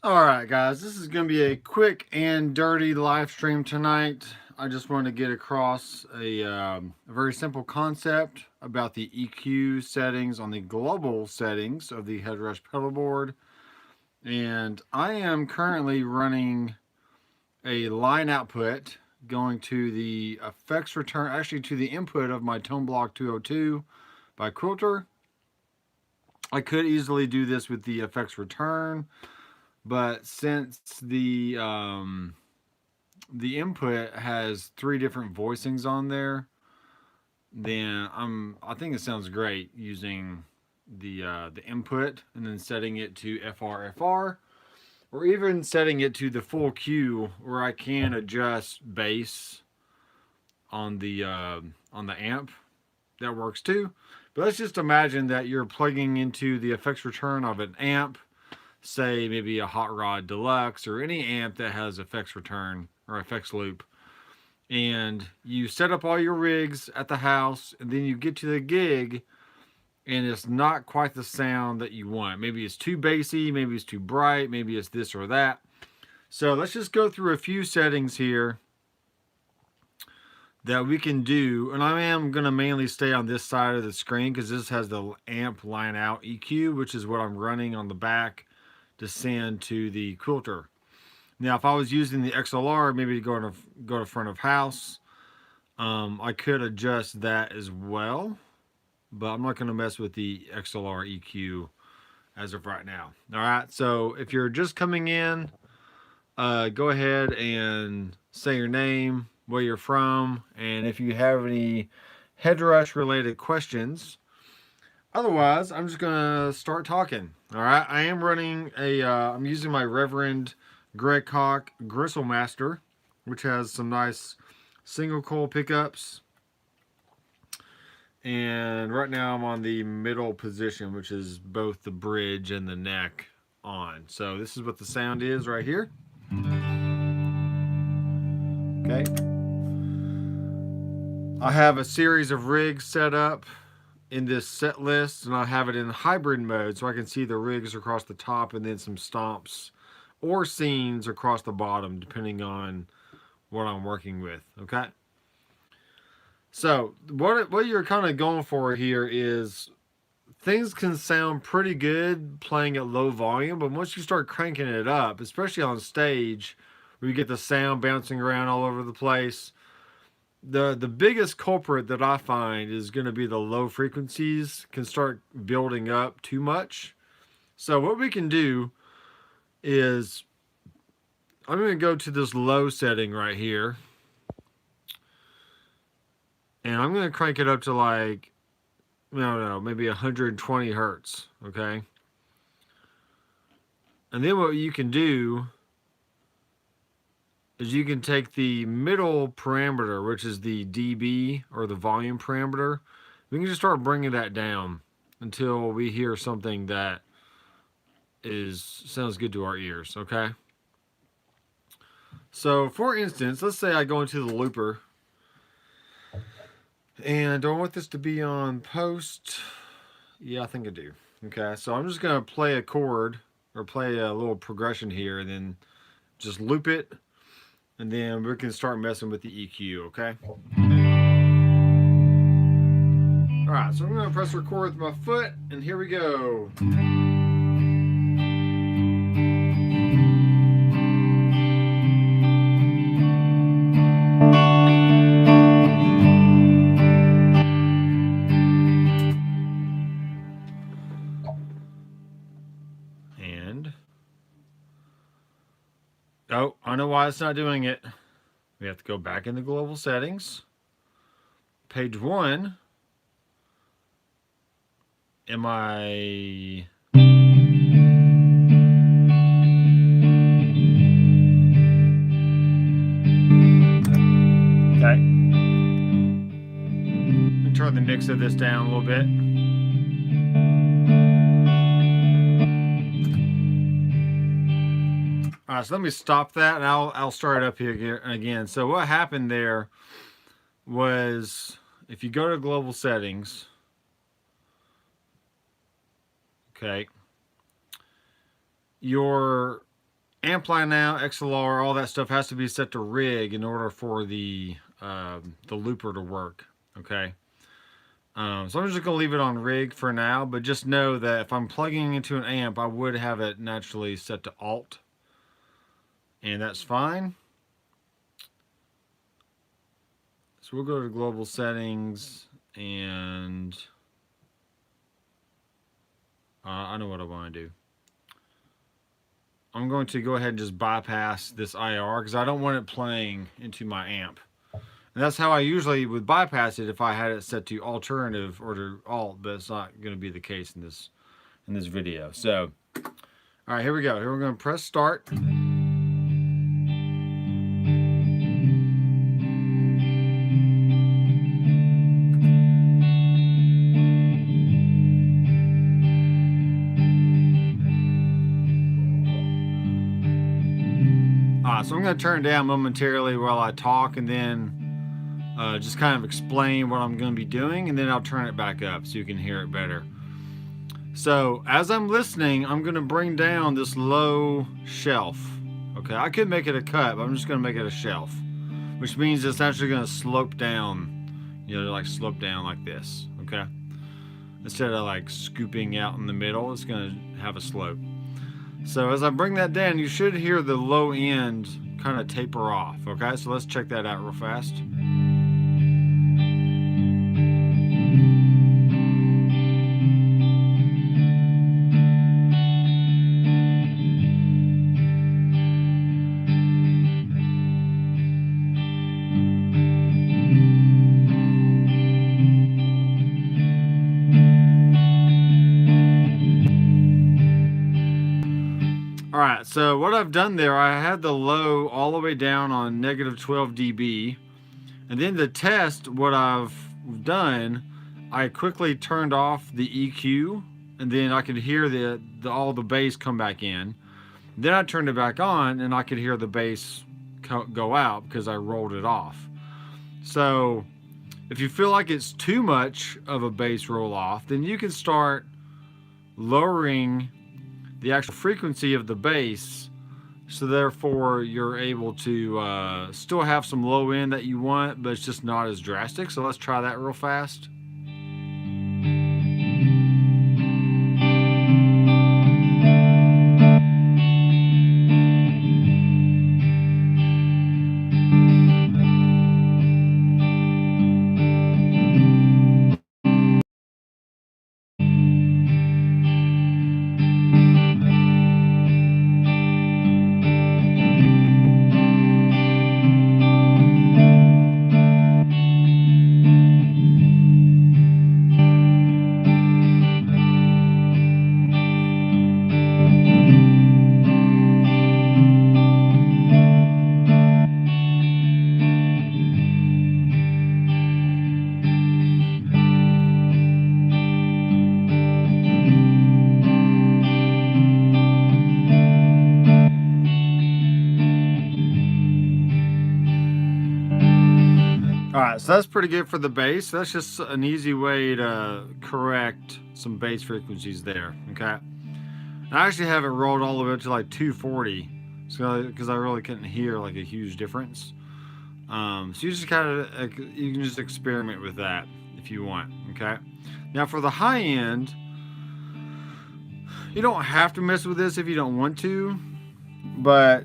Alright guys, this is going to be a quick and dirty live stream tonight. I just want to get across a very simple concept about the EQ settings on the global settings of the Headrush pedalboard. And I am currently running a line output going to the effects return, actually to the input of my Tone Block 202 by Quilter. I could easily do this with the effects return, but since the input has 3 different voicings on there, then I think it sounds great using the input and then setting it to FR, or even setting it to the full Q, where I can adjust bass on the amp. That works too. But let's just imagine that you're plugging into the effects return of an amp, say maybe a Hot Rod Deluxe or any amp that has effects return or effects loop, and you set up all your rigs at the house, and then you get to the gig and it's not quite the sound that you want. Maybe it's too bassy, maybe it's too bright, maybe it's this or that. So let's just go through a few settings here that we can do, and I am going to mainly stay on this side of the screen because this has the amp line out EQ, which is what I'm running on the back to send to the Quilter. Now, if I was using the XLR, maybe to go to front of house, I could adjust that as well, but I'm not going to mess with the XLR EQ as of right now. All right, so if you're just coming in, go ahead and say your name, where you're from, and if you have any Headrush related questions. Otherwise, I'm just gonna start talking. All right, I am running I'm using my Reverend Greg Koch Gristle Master, which has some nice single coil pickups. And right now I'm on the middle position, which is both the bridge and the neck on. So this is what the sound is right here. Okay. I have a series of rigs set up in this set list, and I have it in hybrid mode so I can see the rigs across the top and then some stomps or scenes across the bottom, depending on what I'm working with. Okay. So what you're kind of going for here is things can sound pretty good playing at low volume, but once you start cranking it up, especially on stage where you get the sound bouncing around all over the place, the biggest culprit that I find is going to be the low frequencies can start building up too much. So what we can do is I'm going to go to this low setting right here, and I'm going to crank it up to like, no, maybe 120 hertz. Okay. And then what you can do is you can take the middle parameter, which is the dB or the volume parameter. We can just start bringing that down until we hear something that sounds good to our ears. Okay. So for instance, let's say I go into the looper, and do I want this to be on post? Yeah, I think I do. Okay, so I'm just gonna play a chord or play a little progression here, and then just loop it, and then we can start messing with the EQ. Okay. All right, so I'm gonna press record with my foot, and here we go. And oh, I know why it's not doing it. We have to go back into global settings. Page 1. Am I... Okay. And turn the mix of this down a little bit. All right, so let me stop that, and I'll start it up here again. So what happened there was, if you go to global settings, okay, your amp line out, XLR, all that stuff has to be set to rig in order for the looper to work. Okay. So I'm just gonna leave it on rig for now, but just know that if I'm plugging into an amp, I would have it naturally set to alt, and that's fine. So we'll go to global settings, and I know what I want to do. I'm going to go ahead and just bypass this IR because I don't want it playing into my amp. And that's how I usually would bypass it if I had it set to alternative or to alt, but it's not going to be the case in this video. So, all right, here we go. Here we're going to press start. So I'm going to turn it down momentarily while I talk, and then just kind of explain what I'm going to be doing, and then I'll turn it back up so you can hear it better. So as I'm listening, I'm going to bring down this low shelf. Okay, I could make it a cut, but I'm just going to make it a shelf, which means it's actually going to slope down, you know, like slope down like this. Okay, instead of like scooping out in the middle, it's going to have a slope. So as I bring that down, you should hear the low end kind of taper off. Okay, so let's check that out real fast. Alright, so what I've done there, I had the low all the way down on negative 12 dB. And then to test what I've done, I quickly turned off the EQ, and then I could hear all the bass come back in. Then I turned it back on, and I could hear the bass go out because I rolled it off. So if you feel like it's too much of a bass roll off, then you can start lowering the actual frequency of the bass, so therefore you're able to still have some low end that you want, but it's just not as drastic. So let's try that real fast. Alright, so that's pretty good for the bass. That's just an easy way to correct some bass frequencies there, okay? I actually have it rolled all the way up to like 240, so because I really couldn't hear like a huge difference. So you just you can just experiment with that if you want, okay? Now for the high end, you don't have to mess with this if you don't want to, but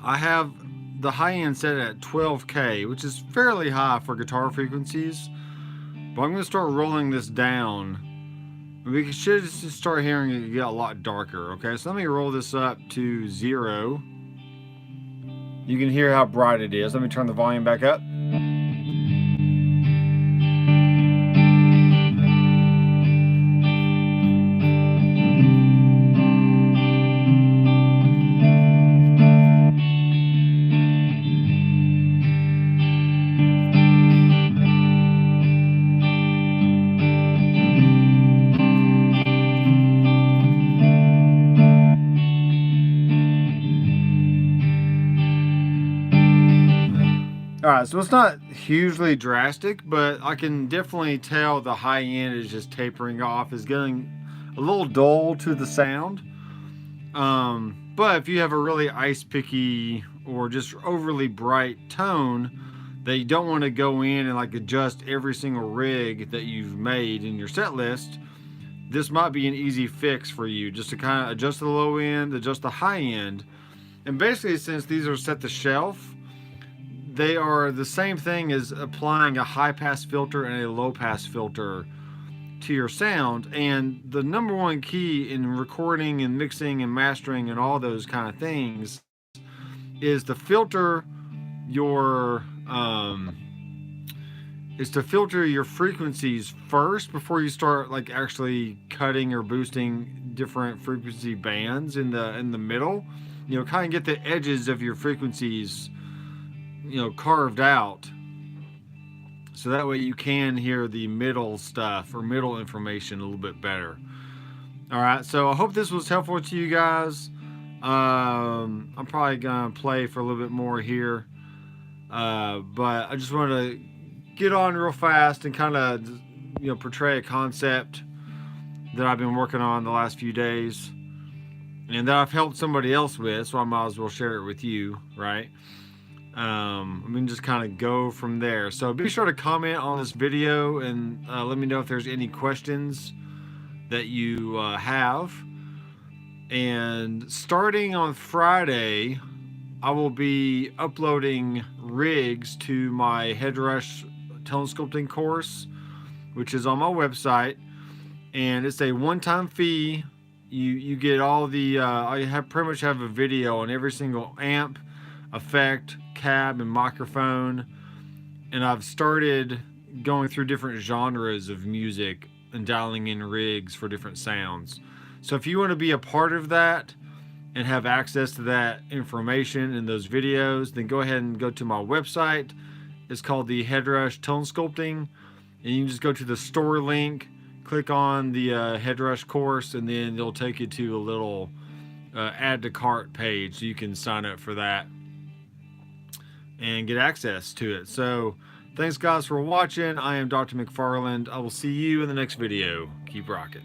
I have the high end set at 12K, which is fairly high for guitar frequencies. But I'm going to start rolling this down. We should start hearing it get a lot darker. Okay, so let me roll this up to 0. You can hear how bright it is. Let me turn the volume back up. Alright, so it's not hugely drastic, but I can definitely tell the high end is just tapering off, is getting a little dull to the sound. But But if you have a really ice picky or just overly bright tone that you don't want to go in and like adjust every single rig that you've made in your set list, this might be an easy fix for you, just to kind of adjust the low end, adjust the high end. And basically, since these are set to shelf, they are the same thing as applying a high pass filter and a low pass filter to your sound. And the number one key in recording and mixing and mastering and all those kind of things is to filter your frequencies first before you start like actually cutting or boosting different frequency bands in the middle. You know, kind of get the edges of your frequencies, you know, carved out, so that way you can hear the middle stuff or middle information a little bit better. All right, so I hope this was helpful to you guys. I'm probably gonna play for a little bit more here, but I just want to get on real fast and kind of, you know, portray a concept that I've been working on the last few days and that I've helped somebody else with, so I might as well share it with you, right? I mean, just kind of go from there. So be sure to comment on this video and let me know if there's any questions that you have. And starting on Friday, I will be uploading rigs to my Headrush tone sculpting course, which is on my website, and it's a one-time fee. You get all the I pretty much have a video on every single amp, effect, cab, and microphone. And I've started going through different genres of music and dialing in rigs for different sounds. So if you want to be a part of that and have access to that information in those videos, then go ahead and go to my website. It's called the Headrush Tone Sculpting, and you can just go to the store link, click on the Headrush course, and then it'll take you to a little add to cart page, so you can sign up for that and get access to it. So thanks guys for watching. I am Dr. Mcfarland. I will see you in the next video. Keep rocking.